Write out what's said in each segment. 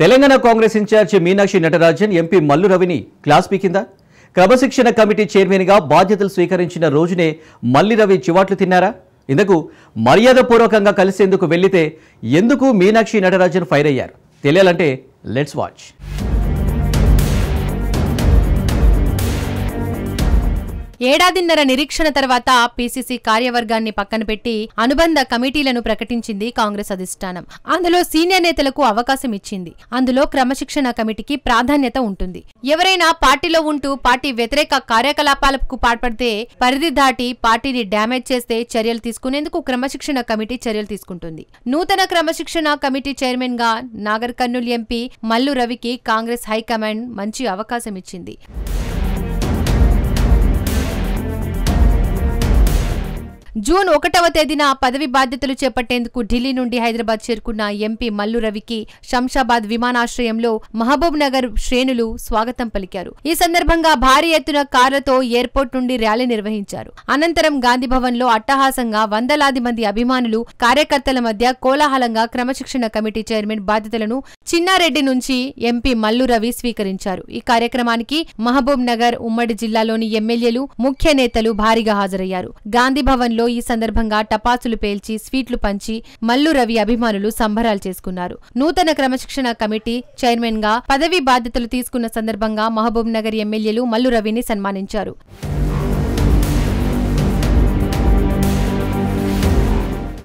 Telangana Congress incharge Meenakshi Natarajan MP Mallu రవిని class పీకిందా? క్రమశిక్షణ committee చైర్మన్గా బాధ్యతలు స్వీకరించిన రోజునే మల్లి రవి చివాట్లు తిన్నారా? ఇందుకు మర్యాదపూర్వకంగా కలిసేందుకు వెళ్లితే ఎందుకు మీనాక్షి నటరాజన్ ఫైర్ అయ్యారు? తెలియాలంటే లెట్స్ వాచ్. ఏడాదిన్నర నిరీక్షణ తర్వాత పీసీసీ కార్యవర్గాన్ని పక్కన పెట్టి అనుబంధ కమిటీలను ప్రకటించింది కాంగ్రెస్ అధిష్టానం. అందులో సీనియర్ నేతలకు అవకాశం ఇచ్చింది. అందులో క్రమశిక్షణ కమిటీకి ప్రాధాన్యత ఉంటుంది. ఎవరైనా పార్టీలో ఉంటూ పార్టీ వ్యతిరేక కార్యకలాపాలకు పాల్పడితే, పరిధి దాటి పార్టీని డ్యామేజ్ చేస్తే చర్యలు తీసుకునేందుకు క్రమశిక్షణ కమిటీ చర్యలు తీసుకుంటుంది. నూతన క్రమశిక్షణ కమిటీ చైర్మన్ గా నాగర్ కర్నూల్ ఎంపీ మల్లు రవికి కాంగ్రెస్ హైకమాండ్ మంచి అవకాశం ఇచ్చింది. జూన్ 1వ తేదీన పదవి బాధ్యతలు చేపట్టేందుకు ఢిల్లీ నుండి హైదరాబాద్ చేరుకున్న ఎంపీ మల్లు రవికి శంషాబాద్ విమానాశ్రయంలో మహబూబ్ నగర్ శ్రేణులు స్వాగతం పలికారు. ఈ సందర్భంగా భారీ ఎత్తున కార్లతో ఎయిర్పోర్ట్ నుండి ర్యాలీ నిర్వహించారు. అనంతరం గాంధీభవన్ లో అట్టహాసంగా వందలాది మంది అభిమానులు, కార్యకర్తల మధ్య కోలాహలంగా క్రమశిక్షణ కమిటీ చైర్మన్ బాధ్యతలను చిన్నారెడ్డి నుంచి ఎంపీ మల్లు రవి స్వీకరించారు. ఈ కార్యక్రమానికి మహబూబ్ నగర్ ఉమ్మడి జిల్లాలోని ఎమ్మెల్యేలు, ముఖ్య నేతలు భారీగా హాజరయ్యారు. గాంధీభవన్ లో ఈ సందర్భంగా టపాసులు పేల్చి స్వీట్లు పంచి మల్లు రవి అభిమానులు సంబరాలు చేసుకున్నారు. నూతన క్రమశిక్షణ కమిటీ చైర్మన్ గా పదవీ బాధ్యతలు తీసుకున్న సందర్భంగా మహబూబ్ నగర్ ఎమ్మెల్యేలు మల్లు రవిని సన్మానించారు.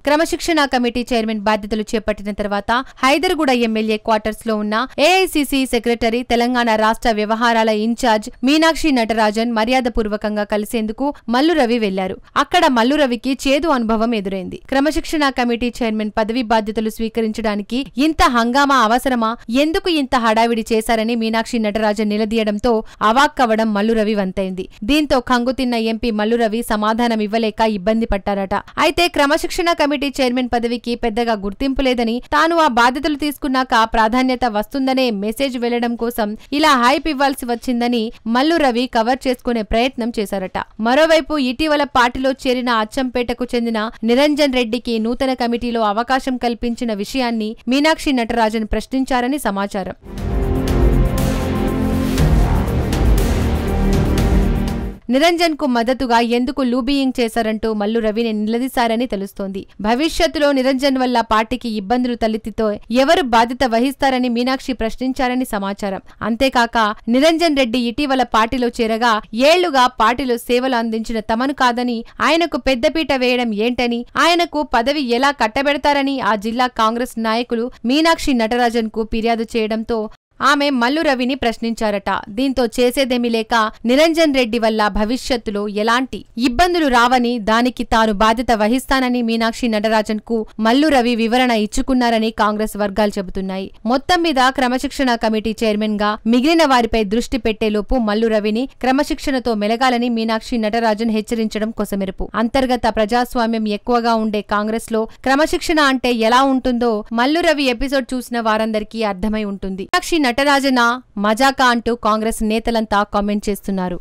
క్రమశిక్షణ కమిటీ చైర్మన్ బాధ్యతలు చేపట్టిన తర్వాత హైదర్గూడ ఎమ్మెల్యే క్వార్టర్స్ లో ఉన్న ఏఐసీసీ సెక్రటరీ, తెలంగాణ రాష్ట్ర వ్యవహారాల ఇన్ఛార్జ్ మీనాక్షి నటరాజన్ మర్యాదపూర్వకంగా కలిసేందుకు మల్లు రవి వెళ్లారు. అక్కడ మల్లు రవికి చేదు అనుభవం ఎదురైంది. క్రమశిక్షణ కమిటీ చైర్మన్ పదవి బాధ్యతలు స్వీకరించడానికి ఇంత హంగామా అవసరమా? ఎందుకు ఇంత హడావిడి చేశారని మీనాక్షి నటరాజన్ నిలదీయడంతో అవాక్కవడం మల్లు రవి వంతైంది. దీంతో కంగుతిన్న ఎంపీ మల్లు రవి సమాధానం ఇవ్వలేక ఇబ్బంది పట్టారట. అయితే క్రమశిక్షణ కమిటీ చైర్మన్ పదవికి పెద్దగా గుర్తింపు లేదని, తాను ఆ బాధ్యతలు తీసుకున్నాక ప్రాధాన్యత వస్తుందనే మెసేజ్ వెళ్లడం కోసం ఇలా హైప్ ఇవ్వాల్సి వచ్చిందని మల్లు రవి కవర్ చేసుకునే ప్రయత్నం చేశారట. మరోవైపు ఇటీవల పార్టీలో చేరిన అచ్చంపేటకు చెందిన నిరంజన్ రెడ్డికి నూతన కమిటీలో అవకాశం కల్పించిన విషయాన్ని మీనాక్షి నటరాజన్ ప్రశ్నించారని సమాచారం. నిరంజన్ కు మద్దతుగా ఎందుకు లూబియింగ్ చేశారంటూ మల్లు రవిని నిలదీశారని తెలుస్తోంది. భవిష్యత్తులో నిరంజన్ వల్ల పార్టీకి ఇబ్బందులు తలెత్తితో ఎవరు బాధ్యత వహిస్తారని మీనాక్షి ప్రశ్నించారని సమాచారం. అంతేకాక నిరంజన్ రెడ్డి ఇటీవల పార్టీలో చేరగా ఏళ్లుగా పార్టీలో సేవలు అందించిన తమను కాదని, ఆయనకు పెద్దపీట వేయడం ఏంటని, ఆయనకు పదవి ఎలా కట్టబెడతారని ఆ జిల్లా కాంగ్రెస్ నాయకులు మీనాక్షి నటరాజన్ కు ఫిర్యాదు చేయడంతో ఆమె మల్లు రవిని ప్రశ్నించారట. దీంతో చేసేదేమీ లేక నిరంజన్ రెడ్డి వల్ల భవిష్యత్తులో ఎలాంటి ఇబ్బందులు రావని, దానికి తాను బాధ్యత వహిస్తానని మీనాక్షి నటరాజన్ కు మల్లు రవి వివరణ ఇచ్చుకున్నారని కాంగ్రెస్ వర్గాలు చెబుతున్నాయి. మొత్తం మీద క్రమశిక్షణ కమిటీ చైర్మన్ గా మిగిలిన వారిపై దృష్టి పెట్టేలోపు మల్లు రవిని క్రమశిక్షణతో మెలగాలని మీనాక్షి నటరాజన్ హెచ్చరించడం కొసమెరుపు. అంతర్గత ప్రజాస్వామ్యం ఎక్కువగా ఉండే కాంగ్రెస్ లో క్రమశిక్షణ అంటే ఎలా ఉంటుందో మల్లు రవి ఎపిసోడ్ చూసిన వారందరికీ అర్థమై ఉంటుంది. మీనాక్షి నటరాజన మజాకా అంటూ కాంగ్రెస్ నేతలంతా కామెంట్ చేస్తున్నారు.